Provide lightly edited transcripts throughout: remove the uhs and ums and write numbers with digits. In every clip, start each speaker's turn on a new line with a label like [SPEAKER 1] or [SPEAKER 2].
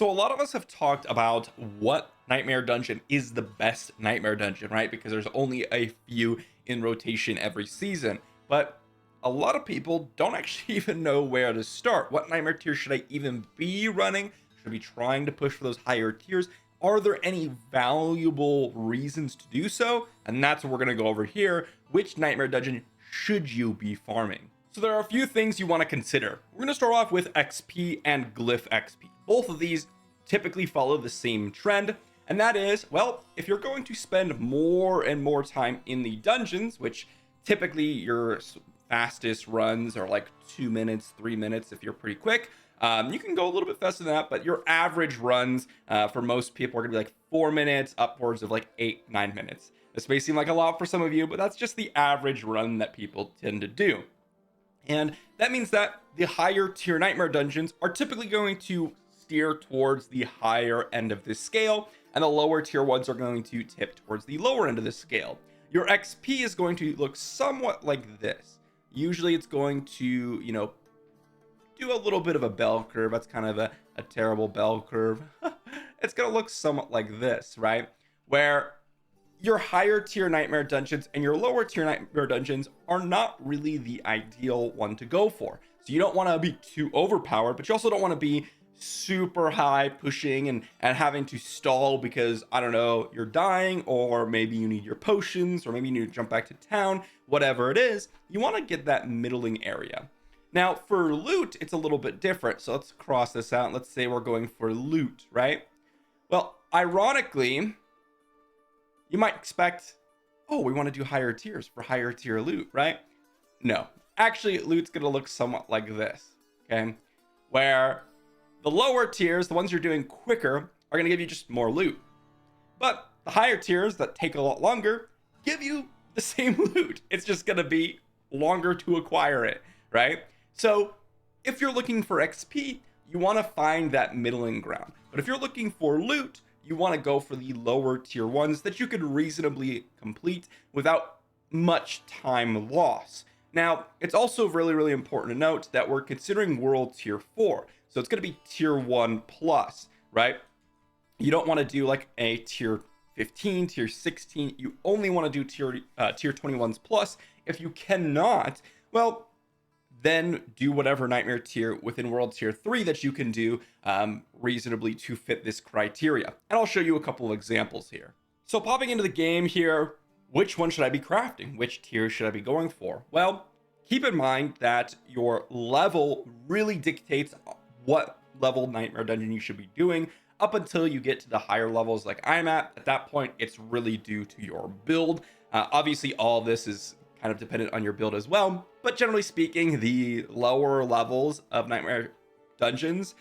[SPEAKER 1] So a lot of us have talked about what nightmare dungeon is the best nightmare dungeon, right? Because there's only a few in rotation every season. But a lot of people don't actually even know where to start. What nightmare tier should I even be running? Should I be trying to push for those higher tiers? Are there any valuable reasons to do so? And that's what we're going to go over here. Which nightmare dungeon should you be farming? So there are a few things you want to consider. We're going to start off with XP and Glyph XP. Both of these typically follow the same trend, and that is, well, if you're going to spend more and more time in the dungeons, which typically your fastest runs are like 2 minutes, 3 minutes if you're pretty quick. You can go a little bit faster than that, but your average runs for most people are gonna be like 4 minutes, upwards of like 8-9 minutes. This may seem like a lot for some of you, but that's just the average run that people tend to do. And that means that the higher tier nightmare dungeons are typically going to steer towards the higher end of this scale, and the lower tier ones are going to tip towards the lower end of the scale. Your XP is going to look somewhat like this. Usually it's going to, do a little bit of a bell curve. That's kind of a terrible bell curve. It's going to look somewhat like this, right? Where your higher tier nightmare dungeons and your lower tier nightmare dungeons are not really the ideal one to go for. So you don't want to be too overpowered, but you also don't want to be super high pushing and having to stall because, I don't know, you're dying, or maybe you need your potions, or maybe you need to jump back to town. Whatever it is, you want to get that middling area. Now for loot, it's a little bit different. So let's cross this out. Let's say we're going for loot, right? Well, ironically, you might expect, oh, we want to do higher tiers for higher tier loot, right? No, actually loot's going to look somewhat like this, okay? Where the lower tiers, the ones you're doing quicker, are going to give you just more loot. But the higher tiers that take a lot longer give you the same loot. It's just going to be longer to acquire it, right? So if you're looking for XP, you want to find that middling ground. But if you're looking for loot, you want to go for the lower tier ones that you could reasonably complete without much time loss. Now, it's also really, really important to note that we're considering world tier 4. So it's going to be tier 1 plus, right? You don't want to do like a tier 15, tier 16. You only want to do tier 21s plus. If you cannot, well, then do whatever nightmare tier within world tier 3 that you can do reasonably to fit this criteria. And I'll show you a couple of examples here. So popping into the game here, which one should I be crafting? Which tier should I be going for? Well, keep in mind that your level really dictates what level nightmare dungeon you should be doing up until you get to the higher levels like I'm at. At that point, it's really due to your build. Obviously, all of this is kind of dependent on your build as well, but generally speaking, the lower levels of nightmare dungeons,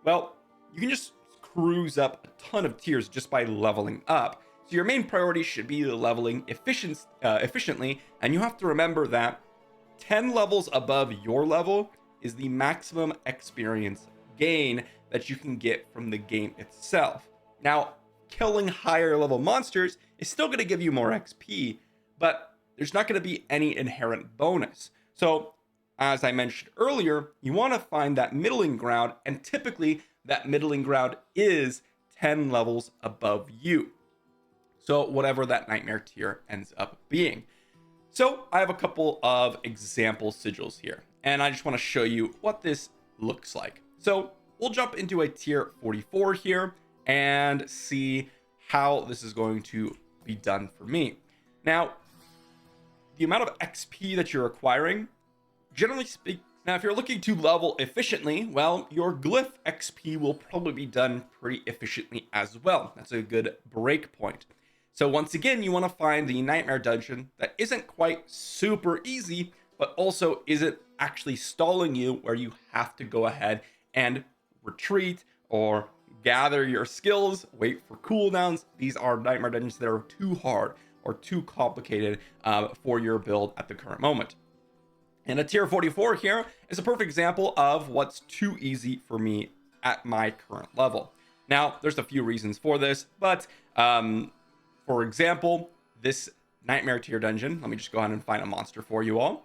[SPEAKER 1] well, you can just cruise up a ton of tiers just by leveling up. So your main priority should be leveling efficiently, and you have to remember that 10 levels above your level is the maximum experience gain that you can get from the game itself. Now, killing higher level monsters is still going to give you more XP, but there's not going to be any inherent bonus. So, as I mentioned earlier, you want to find that middling ground, and typically that middling ground is 10 levels above you. So, whatever that nightmare tier ends up being. So, I have a couple of example sigils here, and I just want to show you what this looks like. So, we'll jump into a tier 44 here and see how this is going to be done for me. Now, the amount of XP that you're acquiring, generally speaking, now if you're looking to level efficiently, well, your glyph XP will probably be done pretty efficiently as well. That's a good break point. So once again, you want to find the nightmare dungeon that isn't quite super easy, but also isn't actually stalling you where you have to go ahead and retreat or gather your skills, wait for cooldowns. These are nightmare dungeons that are too hard or too complicated for your build at the current moment. And a tier 44 here is a perfect example of what's too easy for me at my current level. Now, there's a few reasons for this, but for example, this nightmare tier dungeon, let me just go ahead and find a monster for you all.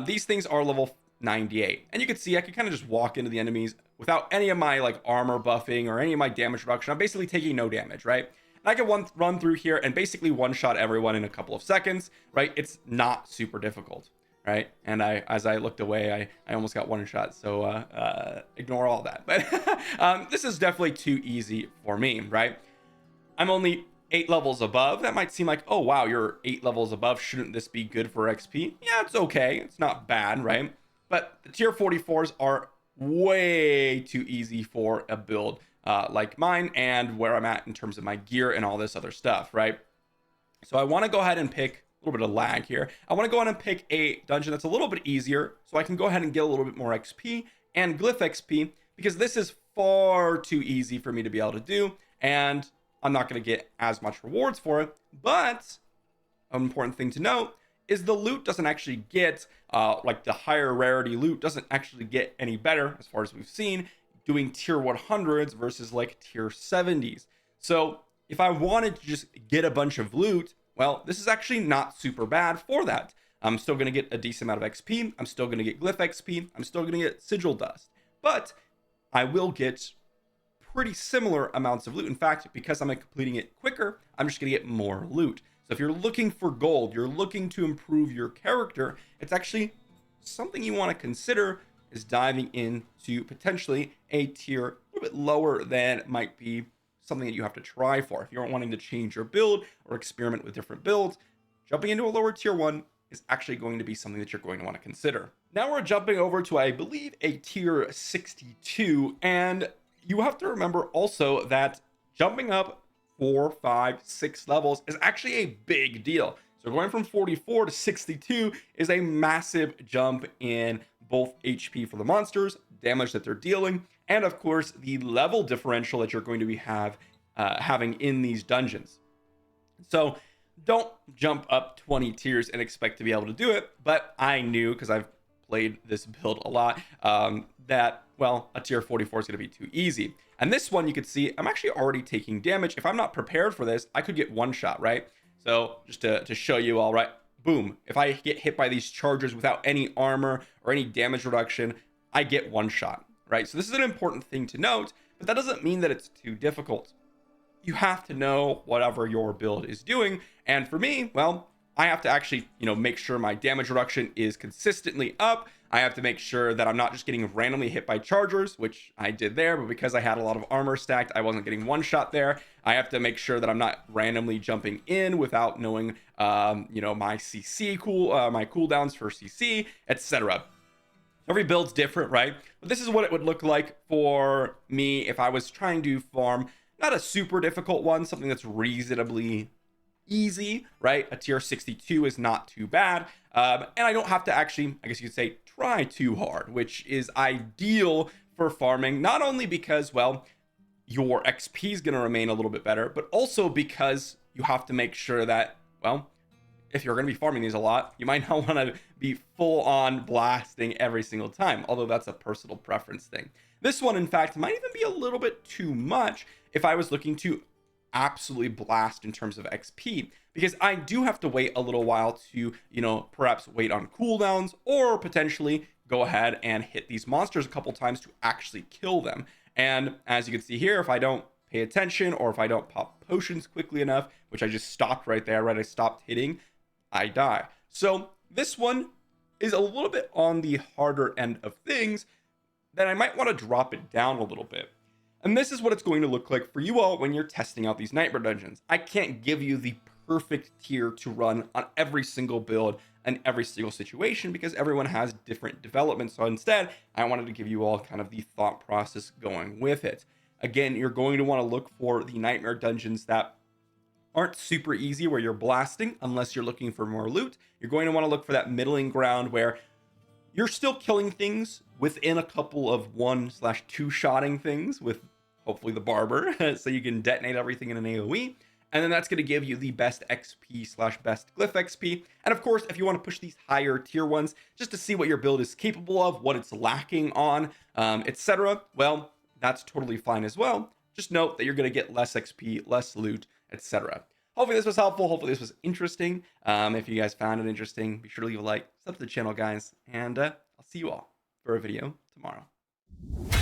[SPEAKER 1] These things are level 98. And you can see I can kind of just walk into the enemies without any of my like armor buffing or any of my damage reduction. I'm basically taking no damage, right? And I can run through here and basically one-shot everyone in a couple of seconds, right? It's not super difficult, right? And as I looked away, I almost got one shot, so ignore all that. But this is definitely too easy for me, right? I'm only 8 levels above. That might seem like, oh wow, you're 8 levels above, shouldn't this be good for XP? Yeah, it's okay, it's not bad, right? But the tier 44s are way too easy for a build like mine and where I'm at in terms of my gear and all this other stuff, right? So I want to go ahead and pick a little bit of lag here. I want to go ahead and pick a dungeon that's a little bit easier so I can go ahead and get a little bit more XP and glyph XP, because this is far too easy for me to be able to do, and I'm not going to get as much rewards for it. But an important thing to note is the loot doesn't actually get like the higher rarity loot doesn't actually get any better as far as we've seen doing tier 100s versus like tier 70s. So if I wanted to just get a bunch of loot, well, this is actually not super bad for that. I'm still going to get a decent amount of XP. I'm still going to get glyph XP. I'm still going to get sigil dust, but I will get pretty similar amounts of loot. In fact, because I'm completing it quicker, I'm just going to get more loot. So if you're looking for gold, you're looking to improve your character, it's actually something you want to consider is diving into potentially a tier a little bit lower than might be something that you have to try for. If you're wanting to change your build or experiment with different builds, jumping into a lower tier 1 is actually going to be something that you're going to want to consider. Now we're jumping over to, I believe, a tier 62, and you have to remember also that jumping up 4, 5, 6 levels is actually a big deal. So going from 44 to 62 is a massive jump in both HP for the monsters, damage that they're dealing, and of course the level differential that you're going to be having in these dungeons. So don't jump up 20 tiers and expect to be able to do it, but I knew, because I've played this build a lot, that, well, a tier 44 is going to be too easy. And this one, you can see I'm actually already taking damage. If I'm not prepared for this, I could get one shot, right? So just to show you all, right, boom, if I get hit by these chargers without any armor or any damage reduction, I get one shot, right? So this is an important thing to note, but that doesn't mean that it's too difficult. You have to know whatever your build is doing, and for me, well, I have to actually, make sure my damage reduction is consistently up. I have to make sure that I'm not just getting randomly hit by chargers, which I did there, but because I had a lot of armor stacked, I wasn't getting one shot there. I have to make sure that I'm not randomly jumping in without knowing, my CC my cooldowns for CC, etc. Every build's different, right? But this is what it would look like for me if I was trying to farm not a super difficult one, something that's reasonably easy, right? A tier 62 is not too bad. And I don't have to actually, I guess you could say, try too hard, which is ideal for farming, not only because, well, your XP is going to remain a little bit better, but also because you have to make sure that, well, if you're going to be farming these a lot, you might not want to be full on blasting every single time, although that's a personal preference thing. This one, in fact, might even be a little bit too much if I was looking to absolutely blast in terms of XP, because I do have to wait a little while to, perhaps wait on cooldowns or potentially go ahead and hit these monsters a couple times to actually kill them. And as you can see here, if I don't pay attention or if I don't pop potions quickly enough, which I just stopped right there, right? I stopped hitting, I die. So this one is a little bit on the harder end of things, then I might want to drop it down a little bit. And this is what it's going to look like for you all when you're testing out these nightmare dungeons. I can't give you the perfect tier to run on every single build and every single situation because everyone has different developments. So instead, I wanted to give you all kind of the thought process going with it. Again, you're going to want to look for the nightmare dungeons that aren't super easy where you're blasting unless you're looking for more loot. You're going to want to look for that middling ground where you're still killing things within a couple of 1/2 shotting things with hopefully the barber so you can detonate everything in an AoE, and then that's going to give you the best XP/best glyph XP. And of course, if you want to push these higher tier ones just to see what your build is capable of, what it's lacking on, etc., well, that's totally fine as well. Just note that you're going to get less XP, less loot, etc. Hopefully this was helpful. Hopefully this was interesting. If you guys found it interesting, be sure to leave a like, sub to the channel, guys, and I'll see you all for a video tomorrow.